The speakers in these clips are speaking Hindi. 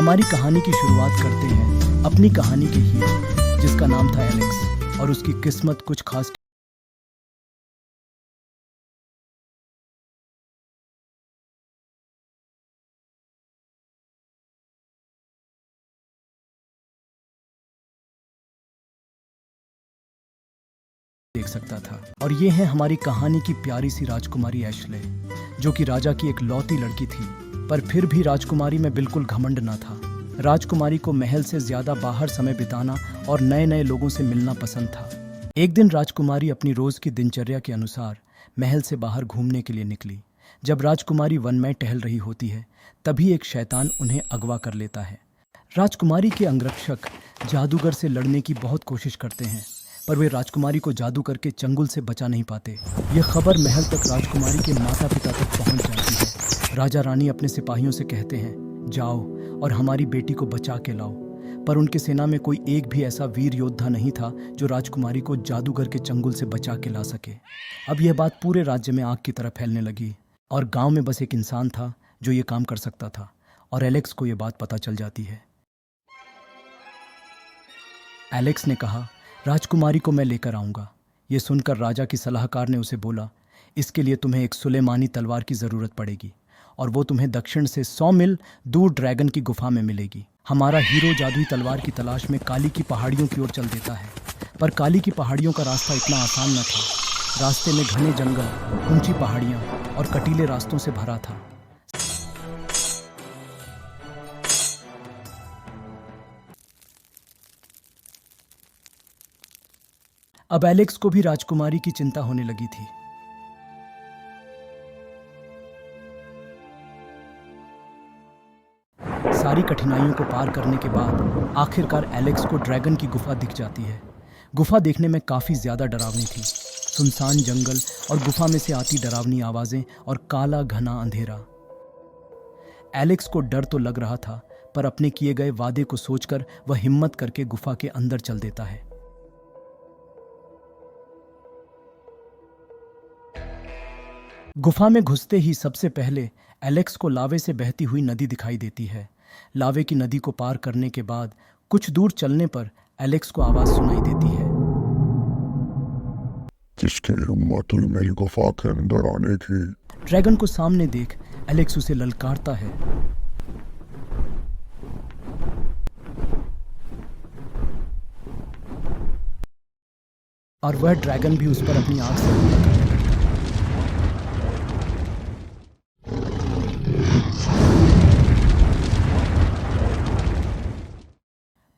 हमारी कहानी की शुरुआत करते हैं अपनी कहानी के हीरो जिसका नाम था एलेक्स और उसकी किस्मत कुछ खास देख सकता था। और ये है हमारी कहानी की प्यारी सी राजकुमारी एशले, जो कि राजा की एक लौती लड़की थी, पर फिर भी राजकुमारी में बिल्कुल घमंड ना था। राजकुमारी को महल से ज्यादा बाहर समय बिताना और नए नए लोगों से मिलना पसंद था। एक दिन राजकुमारी अपनी रोज की दिनचर्या के अनुसार महल से बाहर घूमने के लिए निकली। जब राजकुमारी वन में टहल रही होती है, तभी एक शैतान उन्हें अगवा कर लेता है। राजकुमारी के अंगरक्षक जादूगर से लड़ने की बहुत कोशिश करते हैं, पर वे राजकुमारी को जादूगर के चंगुल से बचा नहीं पाते। यह खबर महल तक राजकुमारी के माता पिता तक पहुंच जाती है। राजा रानी अपने सिपाहियों से कहते हैं, जाओ और हमारी बेटी को बचा के लाओ। पर उनकी सेना में कोई एक भी ऐसा वीर योद्धा नहीं था जो राजकुमारी को जादूगर के चंगुल से बचा के ला सके। अब यह बात पूरे राज्य में आग की तरह फैलने लगी और गांव में बस एक इंसान था जो ये काम कर सकता था, और एलेक्स को यह बात पता चल जाती है। एलेक्स ने कहा, राजकुमारी को मैं लेकर आऊंगा। ये सुनकर राजा की सलाहकार ने उसे बोला, इसके लिए तुम्हें एक सुलेमानी तलवार की ज़रूरत पड़ेगी और वो तुम्हें दक्षिण से 100 मील दूर ड्रैगन की गुफा में मिलेगी। हमारा हीरो जादुई तलवार की तलाश में काली की पहाड़ियों की ओर चल देता है, पर काली की पहाड़ियों का रास्ता इतना आसान न था। रास्ते में घने जंगल, ऊंची पहाड़ियाँ और कटीले रास्तों से भरा था। अब एलेक्स को भी राजकुमारी की चिंता होने लगी थी। सारी कठिनाइयों को पार करने के बाद आखिरकार एलेक्स को ड्रैगन की गुफा दिख जाती है। गुफा देखने में काफी ज्यादा डरावनी थी। सुनसान जंगल और गुफा में से आती डरावनी आवाजें और काला घना अंधेरा। एलेक्स को डर तो लग रहा था, पर अपने किए गए वादे को सोचकर वह हिम्मत करके गुफा के अंदर चल देता है। गुफा में घुसते ही सबसे पहले एलेक्स को लावे से बहती हुई नदी दिखाई देती है। लावे की नदी को पार करने के बाद कुछ दूर चलने पर एलेक्स को आवाज सुनाई देती है, किसकी हिम्मत हुई मेरी गुफा के अंदर आने की? ड्रैगन को सामने देख एलेक्स उसे ललकारता है। और वह ड्रैगन भी उस पर अपनी आंख से हमला करने लगता है।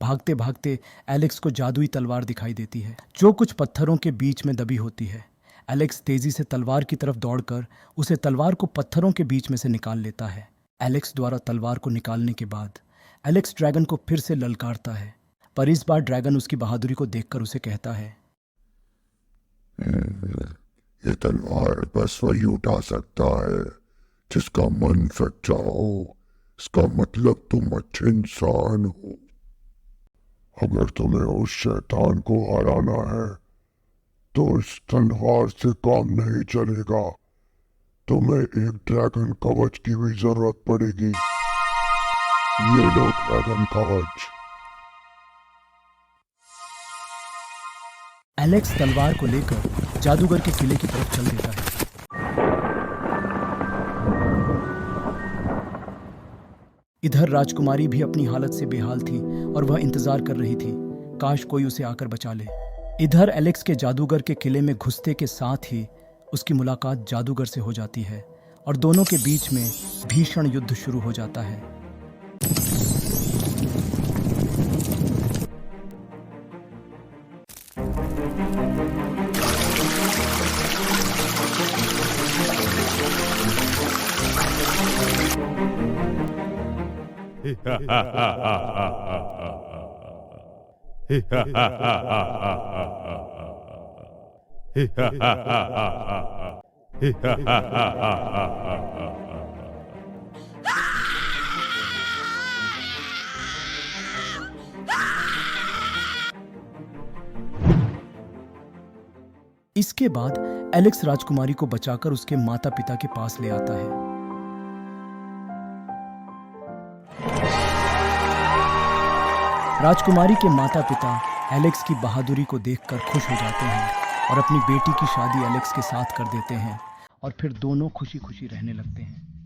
भागते भागते एलेक्स को जादुई तलवार दिखाई देती है, जो कुछ पत्थरों के बीच में दबी होती है। एलेक्स तेजी से तलवार की तरफ दौड़कर उसे तलवार को पत्थरों के बीच में से निकाल लेता है। एलेक्स द्वारा तलवार को निकालने के बाद एलेक्स ड्रैगन को फिर से ललकारता है, पर इस बार ड्रैगन उसकी बहादुरी को देखकर उसे कहता है, ये तलवार बस वही उठा सकता है जिसका मन सच्चा हो। इसका मतलब तुम अच्छे इंसान हो। अगर तुम्हें उस शैतान को हराना है तो इस तलवार से काम नहीं चलेगा। तुम्हें एक ड्रैगन कवच की भी जरूरत पड़ेगी। ये लो ड्रैगन कवच। एलेक्स तलवार को लेकर जादूगर के किले की तरफ चल देता है। इधर राजकुमारी भी अपनी हालत से बेहाल थी और वह इंतजार कर रही थी, काश कोई उसे आकर बचा ले। इधर एलेक्स के जादूगर के किले में घुसते के साथ ही उसकी मुलाकात जादूगर से हो जाती है और दोनों के बीच में भीषण युद्ध शुरू हो जाता है। इसके बाद एलेक्स राजकुमारी को बचाकर उसके माता पिता के पास ले आता है। राजकुमारी के माता पिता एलेक्स की बहादुरी को देखकर खुश हो जाते हैं और अपनी बेटी की शादी एलेक्स के साथ कर देते हैं और फिर दोनों खुशी खुशी रहने लगते हैं।